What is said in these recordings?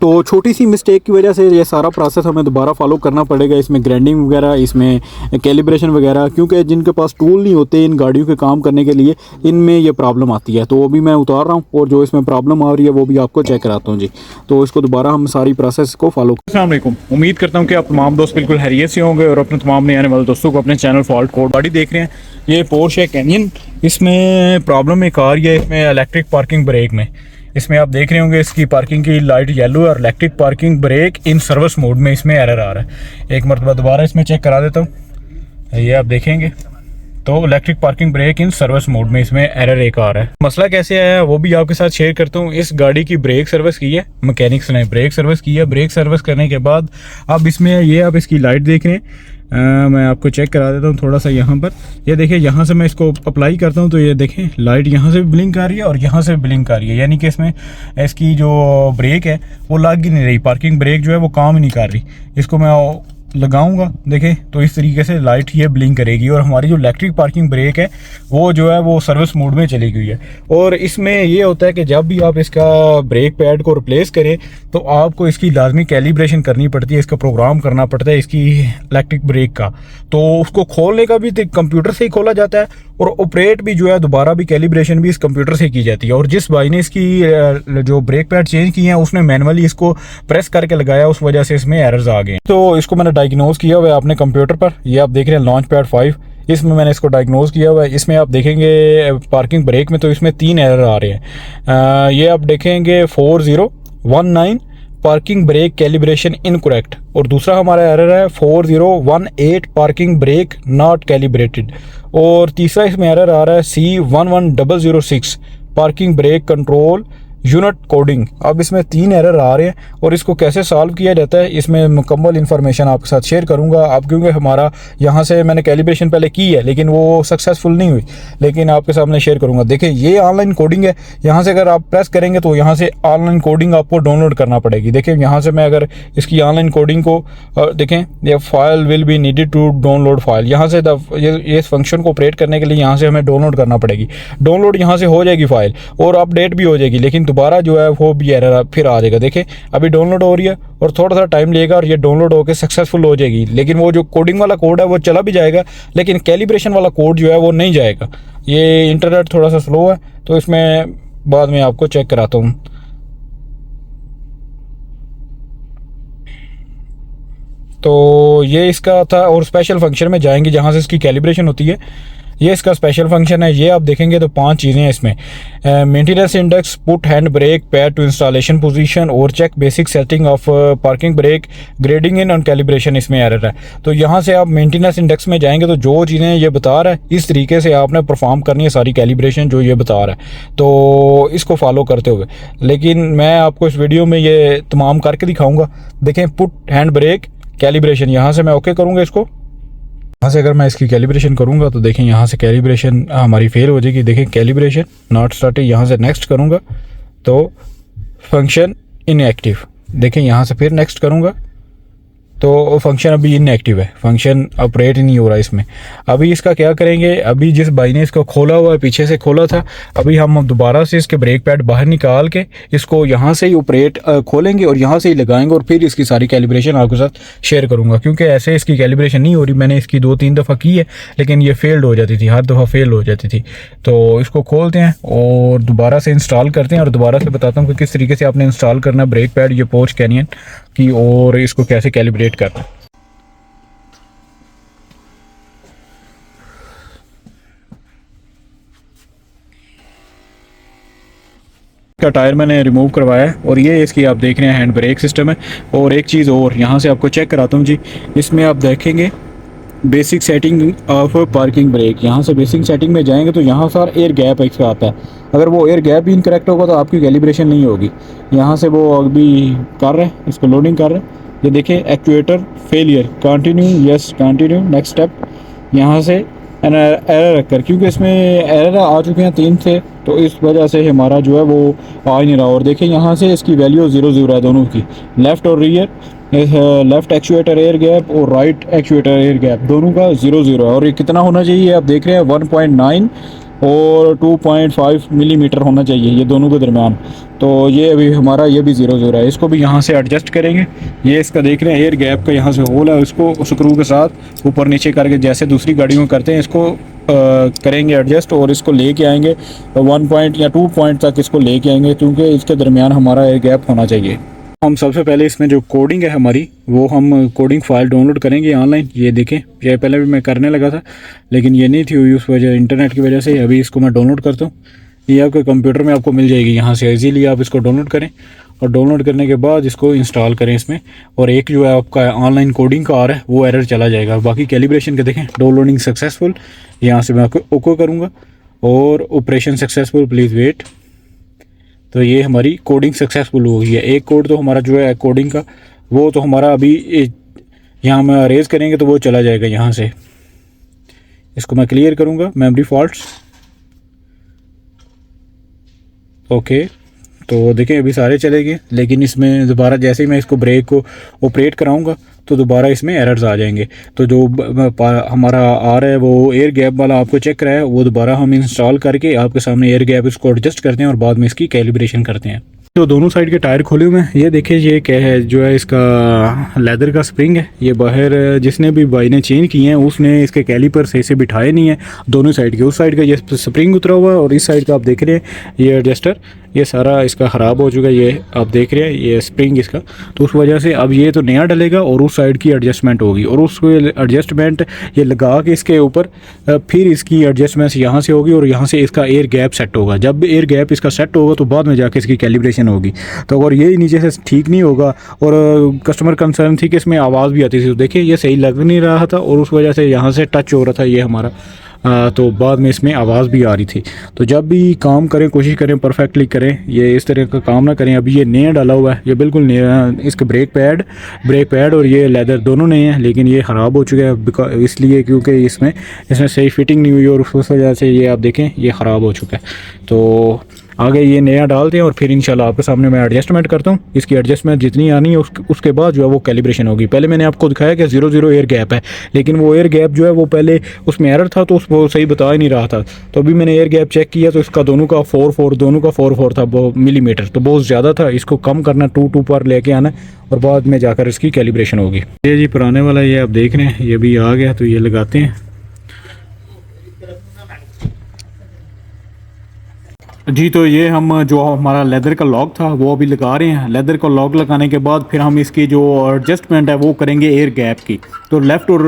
तो छोटी सी मिस्टेक की वजह से ये सारा प्रोसेस हमें दोबारा फॉलो करना पड़ेगा, इसमें ग्राइंडिंग वगैरह, इसमें कैलिब्रेशन वगैरह, क्योंकि जिनके पास टूल नहीं होते इन गाड़ियों के काम करने के लिए, इनमें ये प्रॉब्लम आती है। तो अभी मैं उतार रहा हूँ और जो इसमें प्रॉब्लम आ रही है वो भी आपको चेक कराता हूँ जी। तो इसको दोबारा हम सारी प्रोसेस को फॉलो। अस्सलाम वालेकुम, उम्मीद करता हूँ कि आप तमाम दोस्त बिल्कुल खैरियत से होंगे और अपने तमाम नए आने वाले दोस्तों को अपने चैनल फॉल्ट कोड गाड़ी देख रहे हैं। ये पोर्शे कैनियन, इसमें प्रॉब्लम एक आ रही है इसमें इलेक्ट्रिक पार्किंग ब्रेक में। इसमें आप देख रहे होंगे इसकी पार्किंग की लाइट येलो है और electric parking brake in service mode में इसमें एरर आ रहा है। एक मरतबा दोबारा इसमें चेक करा देता हूँ, ये आप देखेंगे तो electric parking brake in service mode में इसमें एरर एक आ रहा है। मसला कैसे आया है वो भी आपके साथ शेयर करता हूँ। इस गाड़ी की ब्रेक सर्विस की है, मैकेनिक्स ने ब्रेक सर्विस की है। ब्रेक सर्विस करने के बाद अब इसमें ये आप इसकी लाइट देख रहे हैं, मैं आपको चेक करा देता हूँ थोड़ा सा। यहाँ पर ये देखिए, यहाँ से मैं इसको अप्लाई करता हूँ तो ये देखें लाइट यहाँ से भी ब्लिंक आ रही है और यहाँ से भी ब्लिंक आ रही है, यानी कि इसमें इसकी जो ब्रेक है वो लग ही नहीं रही, पार्किंग ब्रेक जो है वो काम ही नहीं कर रही। इसको मैं लगाऊंगा देखें तो इस तरीके से लाइट ये ब्लिंक करेगी और हमारी जो इलेक्ट्रिक पार्किंग ब्रेक है वो जो है वो सर्विस मोड में चली गई है। और इसमें ये होता है कि जब भी आप इसका ब्रेक पैड को रिप्लेस करें तो आपको इसकी लाजमी कैलिब्रेशन करनी पड़ती है, इसका प्रोग्राम करना पड़ता है इसकी इलेक्ट्रिक ब्रेक का। तो उसको खोलने का भी कंप्यूटर से ही खोला जाता है और ऑपरेट भी जो है दोबारा भी कैलिब्रेशन भी इस कंप्यूटर से की जाती है। और जिस भाई ने इसकी जो ब्रेक पैड चेंज किए हैं उसने मैनुअली इसको प्रेस करके लगाया, उस वजह से इसमें एरर्स आ गए। तो इसको मैंने डायग्नोज किया हुआ है अपने कंप्यूटर पर, ये आप देख रहे हैं लॉन्च पैड 5, इसमें मैंने इसको डायग्नोज किया हुआ है। इसमें आप देखेंगे पार्किंग ब्रेक में तो इसमें 3 एरर आ रहे हैं। ये आप देखेंगे 4019 पार्किंग ब्रेक कैलिब्रेशन इनकरेक्ट, और दूसरा हमारा एरर है 4018 पार्किंग ब्रेक नॉट कैलिब्रेटेड, और तीसरा इसमें एरर आ रहा है C11006 parking brake control unit coding. अब इसमें 3 एरर आ रहे हैं और इसको कैसे सॉल्व किया जाता है इसमें मुकम्मल इन्फॉर्मेशन आपके साथ शेयर करूंगा। आप क्योंकि हमारा यहाँ से मैंने कैलिब्रेशन पहले की है लेकिन वो सक्सेसफुल नहीं हुई, लेकिन आपके सामने शेयर करूंगा। देखिए ये ऑनलाइन कोडिंग है, यहाँ से अगर आप प्रेस करेंगे तो यहाँ से ऑनलाइन कोडिंग आपको डाउनलोड करना पड़ेगी। देखिए यहाँ से मैं अगर इसकी ऑनलाइन कोडिंग को देखें, ये file will be needed to download file, यहाँ से ये फंक्शन को ऑपरेट करने के लिए यहाँ से हमें डाउनलोड करना पड़ेगी। डाउनलोड यहाँ से हो जाएगी फाइल और अपडेट भी हो जाएगी, लेकिन दोबारा जो है वो भी एरर फिर आ जाएगा। देखें अभी डाउनलोड हो रही है और थोड़ा सा टाइम लेगा और ये डाउनलोड होकर सक्सेसफुल हो जाएगी, लेकिन वो जो कोडिंग वाला कोड है वो चला भी जाएगा लेकिन कैलिब्रेशन वाला कोड जो है वो नहीं जाएगा। ये इंटरनेट थोड़ा सा स्लो है तो इसमें बाद में आपको चेक कराता हूँ। तो ये इसका था, और स्पेशल फंक्शन में जाएंगे जहाँ से इसकी कैलिब्रेशन होती है, ये इसका स्पेशल फंक्शन है। ये आप देखेंगे तो 5 चीज़ें हैं इसमें, maintenance index, put hand brake pad to installation position और check basic setting of parking brake, grading in और कैलिब्रेशन इसमें एरर है। तो यहाँ से आप मेंटेनेंस इंडेक्स में जाएंगे तो जो चीज़ें ये बता रहा है इस तरीके से आपने परफॉर्म करनी है सारी कैलिब्रेशन जो ये बता रहा है, तो इसको फॉलो करते हुए। लेकिन मैं आपको इस वीडियो में ये तमाम करके दिखाऊँगा। देखें पुट हैंड ब्रेक कैलिब्रेशन, यहाँ से मैं ओके करूँगा इसको। यहाँ से अगर मैं इसकी कैलिब्रेशन करूँगा तो देखें यहाँ से कैलिब्रेशन हमारी फेल हो जाएगी। देखें कैलिब्रेशन नॉट स्टार्टेड, यहाँ से नेक्स्ट करूँगा तो फंक्शन इनएक्टिव। देखें यहाँ से फिर नेक्स्ट करूँगा तो फंक्शन अभी इनएक्टिव है, फंक्शन ऑपरेट नहीं हो रहा इसमें। अभी इसका क्या करेंगे, अभी जिस भाई ने इसको खोला हुआ है पीछे से खोला था, अभी हम दोबारा से इसके ब्रेक पैड बाहर निकाल के इसको यहाँ से ही ऑपरेट खोलेंगे और यहाँ से ही लगाएंगे और फिर इसकी सारी कैलिब्रेशन आपके साथ शेयर करूँगा। क्योंकि ऐसे इसकी कैलिब्रेशन नहीं हो रही, मैंने इसकी 2-3 दफ़ा की है लेकिन ये फेल्ड हो जाती थी, हर दफ़ा फेल हो जाती थी। तो इसको खोलते हैं और दोबारा से इंस्टॉल करते हैं और दोबारा से बताता हूँ कि किस तरीके से आपने इंस्टॉल करना है ब्रेक पैड ये पोर्शे कैनियन की, और इसको कैसे कैलिब्रेट करना है। का टायर मैंने रिमूव करवाया है और ये इसकी आप देख रहे हैं हैंड ब्रेक सिस्टम है। और एक चीज़ और यहाँ से आपको चेक कराता हूँ जी, इसमें आप देखेंगे basic setting of parking break, यहाँ से बेसिक सेटिंग में जाएंगे तो यहाँ सारा एयर गैप इसका आता है। अगर वो एयर गैप भी इनकरेक्ट होगा तो आपकी कैलिब्रेशन नहीं होगी। यहाँ से वो अभी कर रहे हैं, इसको लोडिंग कर रहे हैं। ये देखिए actuator failure, continue, yes continue, next step. यहाँ से एरर रखकर, क्योंकि इसमें एरर आ चुके हैं 3 से, तो इस वजह से हमारा जो है वो आ ही नहीं रहा। और देखिए यहाँ से इसकी वैल्यू 0-0 है दोनों की, लेफ़्ट और rear, left actuator air gap और राइट एक्चुएटर एयर गैप दोनों का 0-0 है। और ये कितना होना चाहिए आप देख रहे हैं 1.9 और 2.5 मिलीमीटर होना चाहिए ये दोनों के दरमियान। तो ये अभी हमारा ये भी 0 है, इसको भी यहाँ से एडजस्ट करेंगे। ये इसका देख रहे हैं एयर गैप का यहाँ से होल है, इसको स्क्रू के साथ ऊपर नीचे करके जैसे दूसरी गाड़ियों में करते हैं इसको करेंगे एडजस्ट और इसको लेके आएंगे 1 पॉइंट या 2 पॉइंट तक इसको लेके आएंगे, क्योंकि इसके दरमियान हमारा एयर गैप होना चाहिए। हम सबसे पहले इसमें जो कोडिंग है हमारी, वो हम कोडिंग फाइल डाउनलोड करेंगे ऑनलाइन। ये देखें, ये पहले भी मैं करने लगा था लेकिन ये नहीं थी हुई उस वजह इंटरनेट की वजह से। अभी इसको मैं डाउनलोड करता हूँ, ये आपके कंप्यूटर में आपको मिल जाएगी, यहाँ से इजीली आप इसको डाउनलोड करें और डाउनलोड करने के बाद इसको इंस्टॉल करें इसमें। और एक जो है आपका ऑनलाइन कोडिंग का आ रहा है वो एरर चला जाएगा। बाकी कैलिब्रेशन का देखें, डाउनलोडिंग सक्सेसफुल, यहाँ से मैं आपको ओके करूँगा और ऑपरेशन सक्सेसफुल, प्लीज़ वेट। तो ये हमारी कोडिंग सक्सेसफुल हो गई है। एक कोड तो हमारा जो है कोडिंग का वो तो हमारा अभी यहाँ में अरेज करेंगे तो वो चला जाएगा यहाँ से। इसको मैं क्लियर करूँगा, मेमोरी फॉल्ट्स, ओके। तो देखें अभी सारे चले गए, लेकिन इसमें दोबारा जैसे ही मैं इसको ब्रेक को ऑपरेट कराऊंगा तो दोबारा इसमें एरर्स आ जाएंगे। तो जो हमारा आ रहा है वो एयर गैप वाला आपको चेक कराया है, वो दोबारा हम इंस्टॉल करके आपके सामने एयर गैप इसको एडजस्ट करते हैं और बाद में इसकी कैलिब्रेशन करते हैं। तो दोनों साइड के टायर खोले हुए हैं। ये देखिए, ये क्या है, जो है इसका लेदर का स्प्रिंग है। ये बाहर जिसने भी भाई ने चेंज किए हैं उसने इसके कैलिपर सही से बिठाए नहीं है दोनों साइड के। उस साइड का ये स्प्रिंग उतरा हुआ है और इस साइड का आप देख रहे हैं ये एडजस्टर, ये सारा इसका ख़राब हो चुका है। ये आप देख रहे हैं ये स्प्रिंग इसका, तो उस वजह से अब ये तो नया डलेगा और उस साइड की एडजस्टमेंट होगी और उस एडजस्टमेंट ये लगा के इसके ऊपर फिर इसकी एडजस्टमेंट यहाँ से होगी और यहाँ से इसका एयर गैप सेट होगा। जब एयर गैप इसका सेट होगा तो बाद में जाके इसकी कैलिब्रेशन होगी। तो अगर ये नीचे से ठीक नहीं होगा, और कस्टमर कंसर्न थी कि इसमें आवाज़ भी आती थी, तो देखिए ये सही लग नहीं रहा था और उस वजह से यहाँ से टच हो रहा था ये हमारा, तो बाद में इसमें आवाज़ भी आ रही थी। तो जब भी काम करें कोशिश करें परफेक्टली करें, ये इस तरह का काम ना करें। अभी ये नया डाला हुआ है, ये बिल्कुल नया, इसके ब्रेक पैड और ये लेदर दोनों नए हैं, लेकिन ये ख़राब हो चुका है इसलिए क्योंकि इसमें सही फिटिंग नहीं हुई और उस वजह से ये आप देखें ये ख़राब हो चुका है। तो आगे ये नया डालते हैं और फिर इंशाल्लाह आपके सामने मैं एडजस्टमेंट करता हूँ। इसकी एडजस्टमेंट जितनी आनी है उसके बाद जो है वो कैलिब्रेशन होगी। पहले मैंने आपको दिखाया कि 0 एयर गैप है, लेकिन वो एयर गैप जो है वो पहले उसमें एरर था तो उसको सही बता ही नहीं रहा था। तो अभी मैंने एयर गैप चेक किया तो इसका दोनों का 4 था मिलीमीटर, तो बहुत ज़्यादा था। इसको कम करना 2 पर लेके आना और बाद में जाकर इसकी कैलिब्रेशन होगी। ये जी पुराने वाला ये आप देख रहे हैं, ये भी आ गया, तो ये लगाते हैं। जी, तो ये हम जो हमारा लेदर का लॉक था वो अभी लगा रहे हैं। लेदर का लॉक लगाने के बाद फिर हम इसकी जो एडजस्टमेंट है वो करेंगे एयर गैप की। तो लेफ़्ट और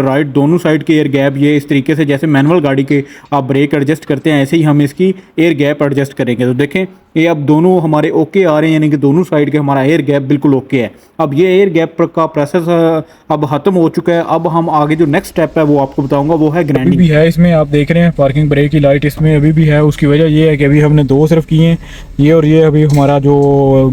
राइट दोनों साइड के एयर गैप ये इस तरीके से, जैसे मैनुअल गाड़ी के आप ब्रेक एडजस्ट करते हैं ऐसे ही हम इसकी एयर गैप एडजस्ट करेंगे। तो देखें ये अब दोनों हमारे ओके आ रहे हैं, यानी कि दोनों साइड के हमारा एयर गैप बिल्कुल ओके है। अब ये एयर गैप का प्रोसेस अब ख़त्म हो चुका है। अब हम आगे जो नेक्स्ट स्टेप है वो आपको बताऊंगा, वो है ग्राइंडिंग। भी है इसमें, आप देख रहे हैं पार्किंग ब्रेक की लाइट इसमें अभी भी है। उसकी वजह ये है कि अभी हमने 2 सिर्फ किए हैं, ये और ये। अभी हमारा जो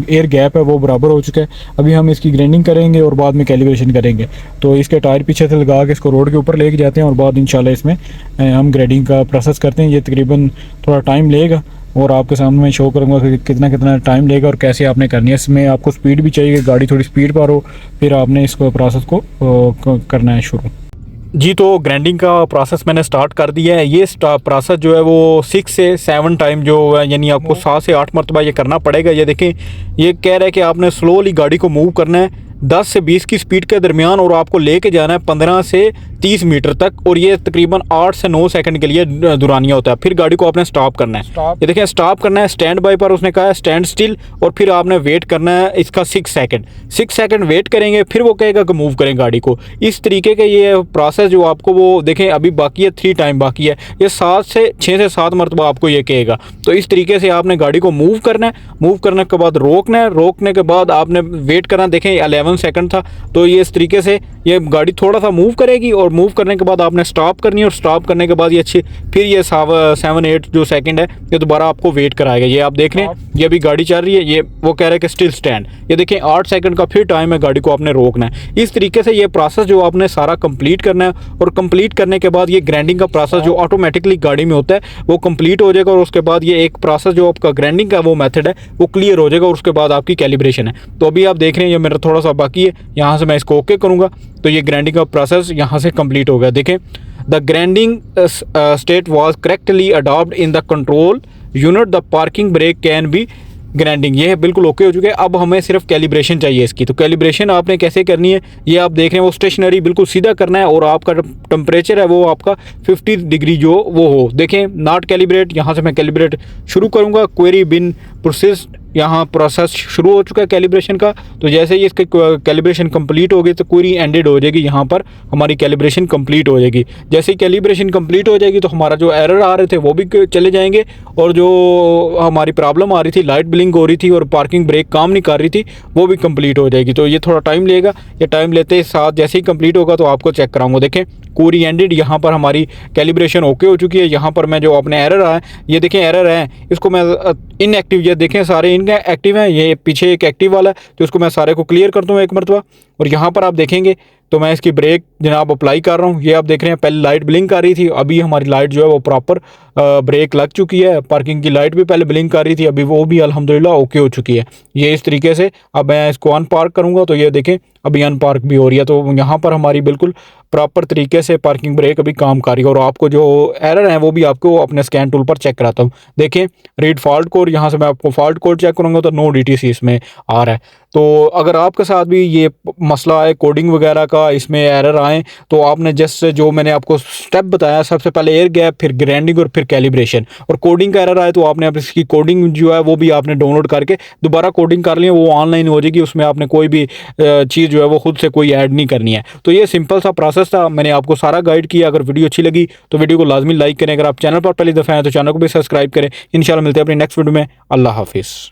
एयर गैप है वो बराबर हो चुका है। अभी हम इसकी ग्राइंडिंग करेंगे और बाद में कैलिब्रेशन करेंगे। तो इसके टायर पीछे से लगा के इसको रोड के ऊपर लेके जाते हैं और बाद इंशाल्लाह इसमें हम ग्रेडिंग का प्रोसेस करते हैं। ये तकरीबन थोड़ा टाइम लेगा और आपके सामने मैं शो करूँगा कि कितना टाइम लेगा और कैसे आपने करनी है। इसमें आपको स्पीड भी चाहिए, गाड़ी थोड़ी स्पीड पर हो, फिर आपने इसको प्रोसेस को करना है शुरू। जी, तो ग्राइंडिंग का प्रोसेस मैंने स्टार्ट कर दिया है। ये प्रोसेस जो है वो 6 से 7 टाइम जो है, यानी आपको 7 से 8 मरतबा ये करना पड़ेगा। ये देखें, ये कह रहा है कि आपने स्लोली गाड़ी को मूव करना है 10 से 20 की स्पीड के दरमियान और आपको लेके जाना है 15 से 30 मीटर तक, और ये तकरीबन 8 से 9 सेकंड के लिए दुरानिया होता है। फिर गाड़ी को आपने स्टॉप करना है। ये देखें, स्टॉप करना है, स्टैंड बाय पर उसने कहा है स्टैंड स्टिल, और फिर आपने वेट करना है इसका 6 सेकंड वेट करेंगे, फिर वो कहेगा कि मूव करें गाड़ी को। इस तरीके के ये प्रोसेस जो आपको वो देखें अभी बाकी है, 3 टाइम बाकी है। ये 6 से 7 मरतबा आपको ये कहेगा। तो इस तरीके से आपने गाड़ी को मूव करना है। मूव करने के बाद रोकना है, रोकने के बाद आपने वेट करना। देखें 11 सेकंड था, तो ये इस तरीके से ये गाड़ी थोड़ा सा मूव करेगी और मूव करने के बाद आपने स्टॉप करनी है, और स्टॉप करने के बाद ये अच्छी फिर ये 7-8 जो सेकंड है ये दोबारा आपको वेट कराएगा। ये आप देख रहे हैं, ये अभी गाड़ी चल रही है, ये वो कह रहा है कि स्टिल स्टैंड। ये देखें 8 सेकंड का फिर टाइम है, गाड़ी को आपने रोकना है। इस तरीके से ये प्रोसेस जो आपने सारा कंप्लीट करना है, और कंप्लीट करने के बाद ये ग्राइंडिंग का प्रोसेस जो ऑटोमेटिकली गाड़ी में होता है वो कंप्लीट हो जाएगा, और उसके बाद ये एक प्रोसेस जो आपका ग्राइंडिंग का वो मेथड है वो क्लियर हो जाएगा, और उसके बाद आपकी कैलिब्रेशन है। तो अभी आप देख रहे हैं ये मेरा थोड़ा सा बाकी है, यहाँ से मैं इसको ओके करूँगा तो ये ग्राइंडिंग का प्रोसेस यहाँ से कंप्लीट हो गया। देखें the grinding state was correctly adopt in the control unit, the parking brake can be grinding. ये है बिल्कुल ओके हो चुके हैं। अब हमें सिर्फ कैलिब्रेशन चाहिए इसकी। तो कैलिब्रेशन आपने कैसे करनी है, ये आप देख रहे हैं वो स्टेशनरी बिल्कुल सीधा करना है और आपका टेम्परेचर है वो आपका 50 डिग्री जो वो हो। देखें नॉट कैलिब्रेट, यहाँ से मैं कैलिब्रेट शुरू करूँगा। क्वेरी बिन प्रोसेस, यहाँ प्रोसेस शुरू हो चुका है कैलिब्रेशन का। तो जैसे ही इसकी कैलिब्रेशन कंप्लीट होगी तो क्वेरी एंडेड हो जाएगी, यहाँ पर हमारी कैलिब्रेशन कंप्लीट हो जाएगी। जैसे ही कैलिब्रेशन कंप्लीट हो जाएगी तो हमारा जो एरर आ रहे थे वो भी चले जाएंगे और जो हमारी प्रॉब्लम आ रही थी, लाइट ब्लिंक हो रही थी और पार्किंग ब्रेक काम नहीं कर रही थी, वो भी कंप्लीट हो जाएगी। तो ये थोड़ा टाइम लेगा। ये टाइम लेते साथ जैसे ही कंप्लीट होगा तो आपको चेक कराऊंगा। देखें क्वेरी एंडेड, यहाँ पर हमारी कैलिब्रेशन ओके हो चुकी है। यहाँ पर मैं जो अपने एरर आए, ये देखें एरर है, इसको मैं इनएक्टिव, ये देखें सारे इनका एक्टिव हैं, ये पीछे एक एक्टिव वाला है, तो उसको मैं सारे को क्लियर करता हूँ एक मरतबा। और यहाँ पर आप देखेंगे तो मैं इसकी ब्रेक जनाब अप्लाई कर रहा हूँ। ये आप देख रहे हैं पहले लाइट ब्लिंक आ रही थी, अभी हमारी लाइट जो है वो प्रॉपर ब्रेक लग चुकी है। पार्किंग की लाइट भी पहले ब्लिंक कर रही थी, अभी वो भी अल्हम्दुलिल्लाह ओके हो चुकी है। ये इस तरीके से अब मैं इसको अनपार्क करूँगा तो ये देखें अभी अनपार्क भी हो रही है। तो यहाँ पर हमारी बिल्कुल प्रॉपर तरीके से पार्किंग ब्रेक अभी काम कर रही है। और आपको जो एरर है वो भी आपको अपने स्कैन टूल पर चेक कराता हूँ। देखें रीड फॉल्ट कोड, यहाँ से मैं आपको फॉल्ट कोड चेक करूँगा तो नो DTC इसमें आ रहा है। तो अगर आपके साथ भी ये मसला है कोडिंग वगैरह का, इसमें एरर आए, तो आपने जस्ट जो मैंने आपको स्टेप बताया, सबसे पहले एयर गैप, फिर ग्राइंडिंग और फिर कैलिब्रेशन, और कोडिंग का एरर आए तो आपने इसकी कोडिंग जो है वो भी आपने डाउनलोड करके दोबारा कोडिंग कर लिया, वो ऑनलाइन हो जाएगी। उसमें आपने कोई भी चीज़ जो है वो खुद से कोई ऐड नहीं करनी है। तो ये सिंपल सा प्रोसेस था, मैंने आपको सारा गाइड किया। अगर वीडियो अच्छी लगी तो वीडियो को लाजमी लाइक करें। अगर आप चैनल पर पहली दफ़ा हैं तो चैनल को भी सब्सक्राइब करें। इंशाल्लाह मिलते हैं अपनी नेक्स्ट वीडियो में। अल्लाह हाफिज़।